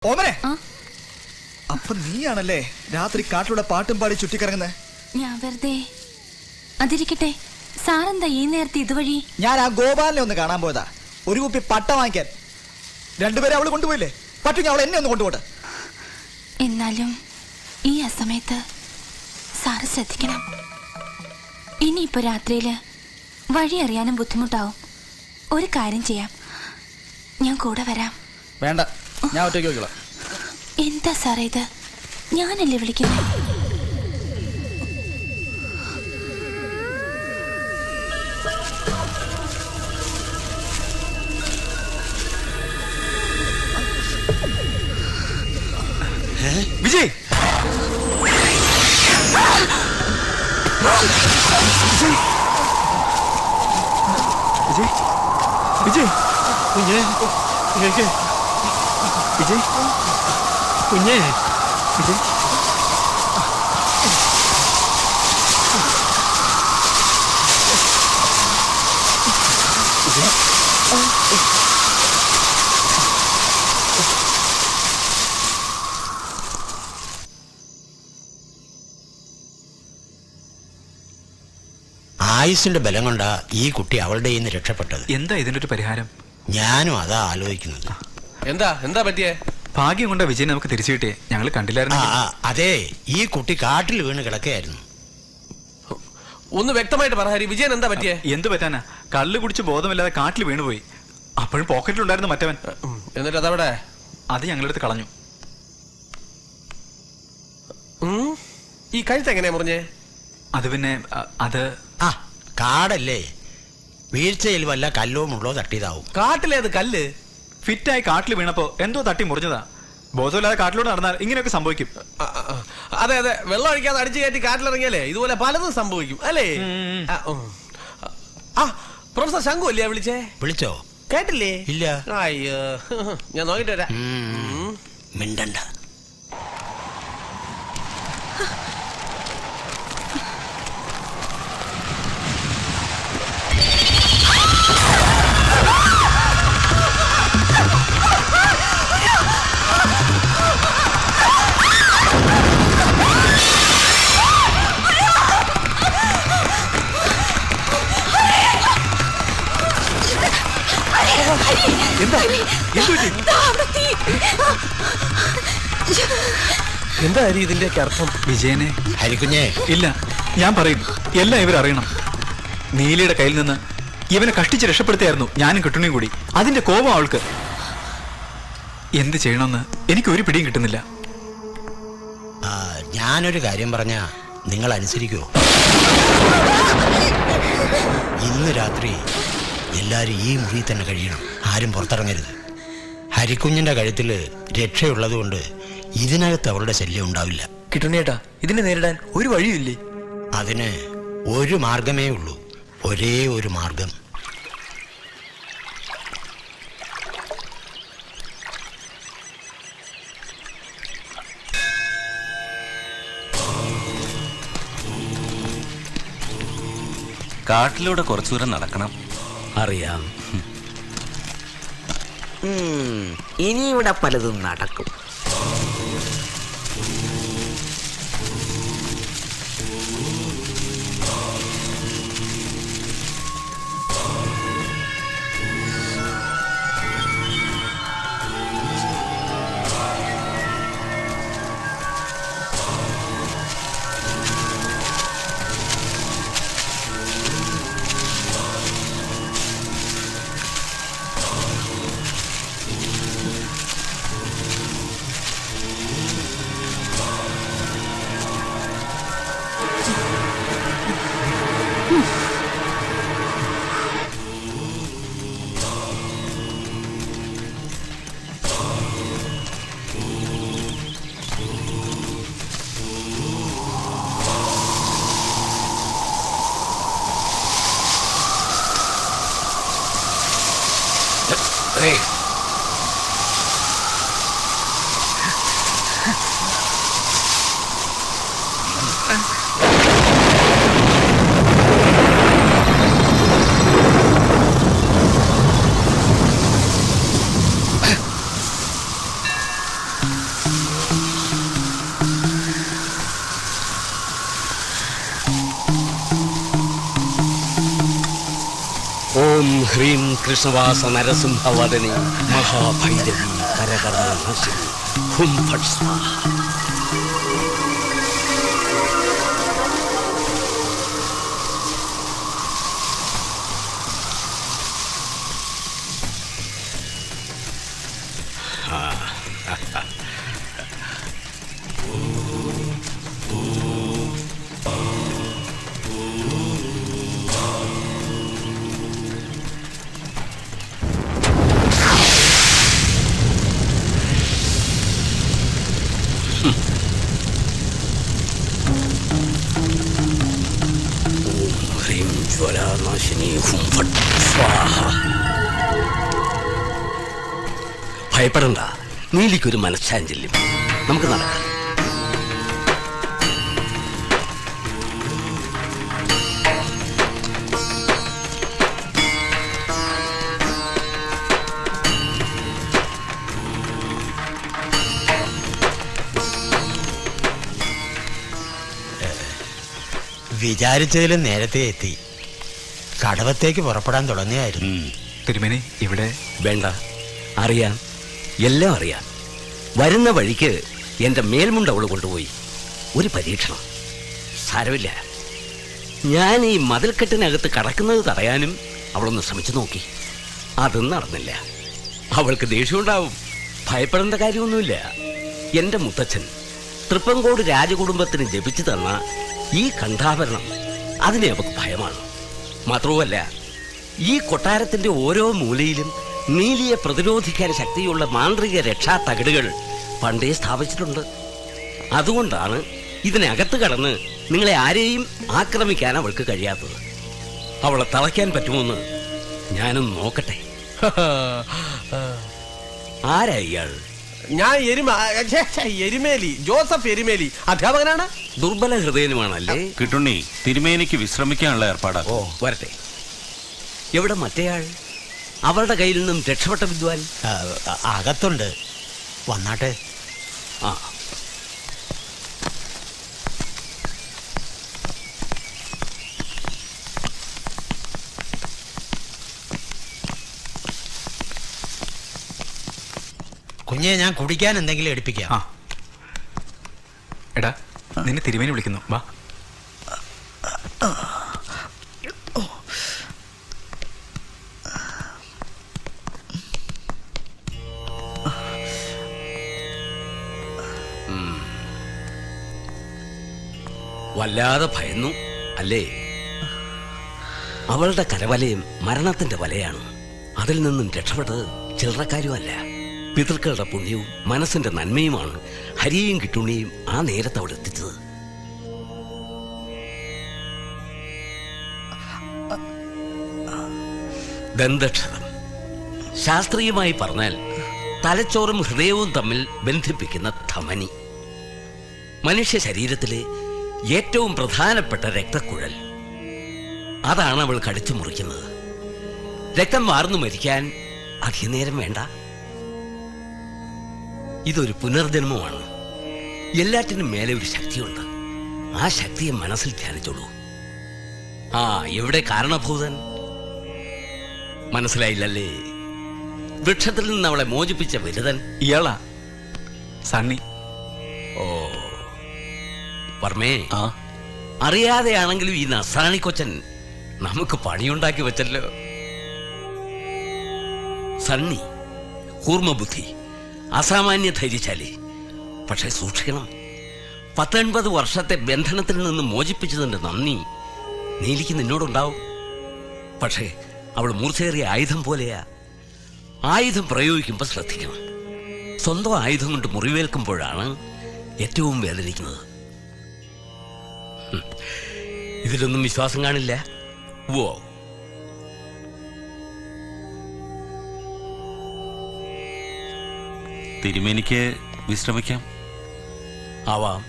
ഓമനെ, അപ്പൊ നീയാണല്ലേ രാത്രി കാട്ടിലൂടെ പാട്ടും പാടി ചുറ്റിക്കറങ്ങുന്നത്? ഞാൻ വെറുതെ. അതിരിക്കട്ടെ, സാറെന്താ ഈ നേരത്തെ ഇതുവഴി? ഞാൻ ആ ഗോപാലിനെ ഒന്ന് കാണാൻ പോയതാ, ഒരു കുപ്പി പട്ട വാങ്ങിക്കാൻ. രണ്ടുപേരെ അവള് കൊണ്ടുപോയില്ലേ? പറ്റുമെങ്കിൽ അവൾ എന്നെ ഒന്ന് കൊണ്ടുപോട്ടെ. എന്നാലും ഈ അസമയത്ത് സാറ് ശ്രദ്ധിക്കണം. ഇനിയിപ്പോ രാത്രിയില് വഴി അറിയാനും ബുദ്ധിമുട്ടാവും. ഒരു കാര്യം ചെയ്യാം, ഞാൻ കൂടെ വരാം. വേണ്ട, ഞാൻ ഒറ്റയ്ക്ക് നോക്കിക്കോളാം. എന്താ സാറേ ഇത്? ഞാനല്ലേ വിളിക്കുന്നത്? വിജയ്, വിജയ്, വിജയ്, കുഞ്ഞേ, വിജയ്, കുഞ്ഞേ, വിജയ്. ആയുസിന്റെ ബലം കൊണ്ടാ ഈ കുട്ടി അവളുടെ കയ്യിൽ നിന്ന് രക്ഷപ്പെട്ടത്. എന്താ ഇതിന്റെ ഒരു പരിഹാരം? ഞാനും അതാ ആലോചിക്കുന്നത്. എന്താ പറ്റിയേ? ഭാഗ്യം കൊണ്ട വിജയൻ നമുക്ക് തിരിച്ചു കിട്ടിയേ. ഞങ്ങൾ കണ്ടില്ലായിരുന്നു. അതെ, ഈ കുട്ടി കാട്ടിൽ വീണ് കിടക്കുകയായിരുന്നു. ഒന്ന് വ്യക്തമായിട്ട് പറ ഹരി, വിജയൻ എന്താ പറ്റിയേ? എന്ത് പറ്റാനാ? കള്ള് കുടിച്ച് ബോധമില്ലാതെ കാട്ടിൽ വീണുപോയി. അപ്പോഴും പോക്കറ്റിലുണ്ടായിരുന്നു മറ്റവൻ. എന്നിട്ട് അതവിടെ? അത് ഞങ്ങളെടുത്ത് കളഞ്ഞു. ഈ കഴുത്ത് എങ്ങനെയാ മുറിഞ്ഞേ? അത് പിന്നെ അത് കാടല്ലേ, വീഴ്ചയിൽ വല്ല കല്ലോ മുള്ളോ തട്ടിയതാവും. കാട്ടിലേത് കല്ല്? ഫിറ്റായി കാട്ടിൽ വീണപ്പോ എന്തോ തട്ടി മുറിഞ്ഞതാ. ബോധമില്ലാതെ കാട്ടിലൂടെ നടന്നാൽ ഇങ്ങനെയൊക്കെ സംഭവിക്കും. അതെ, വെള്ളം ഒഴിക്കാതെ അടിച്ചു കയറ്റി കാട്ടിലിറങ്ങിയാലേ ഇതുപോലെ പലതും സംഭവിക്കും അല്ലേ? പ്രൊഫസർ ശംഖു അല്ലേ വിളിച്ചേ? വിളിച്ചോ? കേട്ടില്ലേ? ഇല്ല. അയ്യോ, ഞാൻ നോക്കിട്ട് വരാം. മിണ്ടണ്ട. എന്താ ഹരി ഇതിന്റെ അർത്ഥം? വിജയനെ ഹരിക്കുഞ്ഞേ, ഇല്ല, ഞാൻ പറയും. എല്ലാം ഇവരറിയണം. നീലയുടെ കയ്യിൽ നിന്ന് ഇവനെ കഷ്ടിച്ച് രക്ഷപ്പെടുത്തിയായിരുന്നു ഞാനും കിട്ടുണിയും കൂടി. അതിന്റെ കോപം അവൾക്ക്. എന്ത് ചെയ്യണമെന്ന് എനിക്ക് ഒരു പിടിയും കിട്ടുന്നില്ല. ഞാനൊരു കാര്യം പറഞ്ഞാ നിങ്ങൾ അനുസരിക്കുമോ? ഇന്ന് രാത്രി എല്ലാരും ഈ മുറിയിൽ തന്നെ കഴിയണം. ആരും പുറത്തിറങ്ങരുത്. ഹരിക്കുഞ്ഞിന്റെ കഴുത്തില് രക്ഷയുള്ളത് കൊണ്ട് ഇതിനകത്ത് അവളുടെ ശല്യം ഉണ്ടാവില്ല. കിട്ടുണ്ണേട്ടാ, ഇതിനെ നേരിടാൻ ഒരു വഴിയില്ലേ? അതിന് ഒരു മാർഗമേ ഉള്ളൂ, ഒരേ ഒരു മാർഗം. കാട്ടിലൂടെ കുറച്ചു ദൂരം നടക്കണം. അറിയാം. ഇനി ഇവിടെ പലതും നടക്കും. ഓം ഹ്രീം കൃഷ്ണവാസ നരസിംഹവദനി മഹാഭൈരവി കരകർണനാശിനി ഹും ഫട് സ്വാഹ. ഭയപ്പെടണ്ട, നീലിക്കൊരു മനഃശാഞ്ചല്യം. നമുക്ക് നടക്കാം. വിചാരിച്ചതിലും നേരത്തെ എത്തി. കടവത്തേക്ക് പുറപ്പെടാൻ തുടങ്ങിയായിരുന്നു. തിരുമേനി ഇവിടെ വേണ്ട, അറിയാം, എല്ലാം അറിയാം. വരുന്ന വഴിക്ക് എൻ്റെ മേൽമുണ്ട് അവൾ കൊണ്ടുപോയി. ഒരു പരീക്ഷണം. സാരമില്ല, ഞാൻ ഈ മതിൽക്കെട്ടിനകത്ത് കടക്കുന്നത് തടയാനും അവളൊന്ന് ശ്രമിച്ചു നോക്കി. അതും നടന്നില്ല. അവൾക്ക് ദേഷ്യമുണ്ടാവും. ഭയപ്പെടേണ്ട കാര്യമൊന്നുമില്ല. എൻ്റെ മുത്തച്ഛൻ തൃപ്പങ്കോട് രാജകുടുംബത്തിന് ജപിച്ചു തന്ന ഈ കണ്ഠാഭരണം അതിനെ അവൾക്ക് ഭയമാണ്. മാത്രവുമല്ല, ഈ കൊട്ടാരത്തിന്റെ ഓരോ മൂലയിലും നീലിയെ പ്രതിരോധിക്കാൻ ശക്തിയുള്ള മാന്ത്രിക രക്ഷാ തകിടുകൾ പണ്ടേ സ്ഥാപിച്ചിട്ടുണ്ട്. അതുകൊണ്ടാണ് ഇതിനകത്ത് കടന്ന് നിങ്ങളെ ആരെയും ആക്രമിക്കാൻ അവൾക്ക് കഴിയാത്തത്. അവളെ തളയ്ക്കാൻ പറ്റുമോന്ന് ഞാനൊന്ന് നോക്കട്ടെ. ആരാ ഇയാൾ? ഞാൻ എരുമേലി, ജോസഫ് എരുമേലി, അധ്യാപകനാണ്. ദുർബല ഹൃദയനുമാണല്ലേ? കിട്ടുണ്ണി, തിരുമേനിക്ക് വിശ്രമിക്കാനുള്ള ഏർപ്പാടാ. ഓ, വരട്ടെ. എവിടെ മറ്റേയാൾ? അവളുടെ കയ്യിൽ നിന്നും രക്ഷപ്പെട്ട വിദ്വാൻ? അകത്തുണ്ട്, വന്നാട്ടെ. ആ, കുഞ്ഞെ, ഞാൻ കുടിക്കാൻ എന്തെങ്കിലും എടുപ്പിക്കാം. ആ എടാ, നിന്നെ തിരുമേനി വിളിക്കുന്നു, വാ. വല്ലാതെ ഭയന്നു അല്ലേ? അവളുടെ കരവലയും മരണത്തിന്റെ വലയാണ്. അതിൽ നിന്നും രക്ഷപ്പെട്ടത് ചില്ലറക്കാരുമല്ല. പിതൃക്കളുടെ പുണ്യവും മനസ്സിന്റെ നന്മയുമാണ് ഹരിയെയും കിട്ടുണ്ണിയും ആ നേരത്ത് അവിടെ എത്തിച്ചത്. ദന്തക്ഷതം, ശാസ്ത്രീയമായി പറഞ്ഞാൽ തലച്ചോറും ഹൃദയവും തമ്മിൽ ബന്ധിപ്പിക്കുന്ന ധമനി. മനുഷ്യ ശരീരത്തിലെ ഏറ്റവും പ്രധാനപ്പെട്ട രക്തക്കുഴൽ. അതാണ് അവൾ കടിച്ചു മുറിക്കുന്നത്. രക്തം വാർന്നു മരിക്കാൻ അധികം നേരം വേണ്ട. ഇതൊരു പുനർജന്മമാണ്. എല്ലാറ്റിനും മേലെ ഒരു ശക്തിയുണ്ട്. ആ ശക്തിയെ മനസ്സിൽ ധ്യാനിച്ചോളൂ. ആ, എവിടെ കാരണഭൂതൻ? മനസ്സിലായില്ലല്ലേ? വൃക്ഷത്തിൽ നിന്ന് അവളെ മോചിപ്പിച്ച വിരുദൻ ഇയാളാ സണ്ണി. ഓ വർമ്മേ, അറിയാതെയാണെങ്കിലും ഈ നസ്രാണി കൊച്ചൻ നമുക്ക് പണിയുണ്ടാക്കി വെച്ചല്ലോ. സണ്ണി കൂർമ്മബുദ്ധി, അസാമാന്യ ധൈര്യശാലി. പക്ഷെ സൂക്ഷിക്കണം, 19 വർഷത്തെ ബന്ധനത്തിൽ നിന്ന് മോചിപ്പിച്ചതിന്റെ നന്ദി നീലിക്ക് നിന്നോടുണ്ടാവും. പക്ഷേ അവൾ മൂർച്ചയേറിയ ആയുധം പോലെയാ. ആയുധം പ്രയോഗിക്കുമ്പോൾ ശ്രദ്ധിക്കണം. സ്വന്തം ആയുധം കൊണ്ട് മുറിവേൽക്കുമ്പോഴാണ് ഏറ്റവും വേദനിക്കുന്നത്. ഇതിലൊന്നും വിശ്വാസം കാണില്ല. ഓ, തിരുമേനിക്ക് വിശ്രമിക്കാം. ആവാം.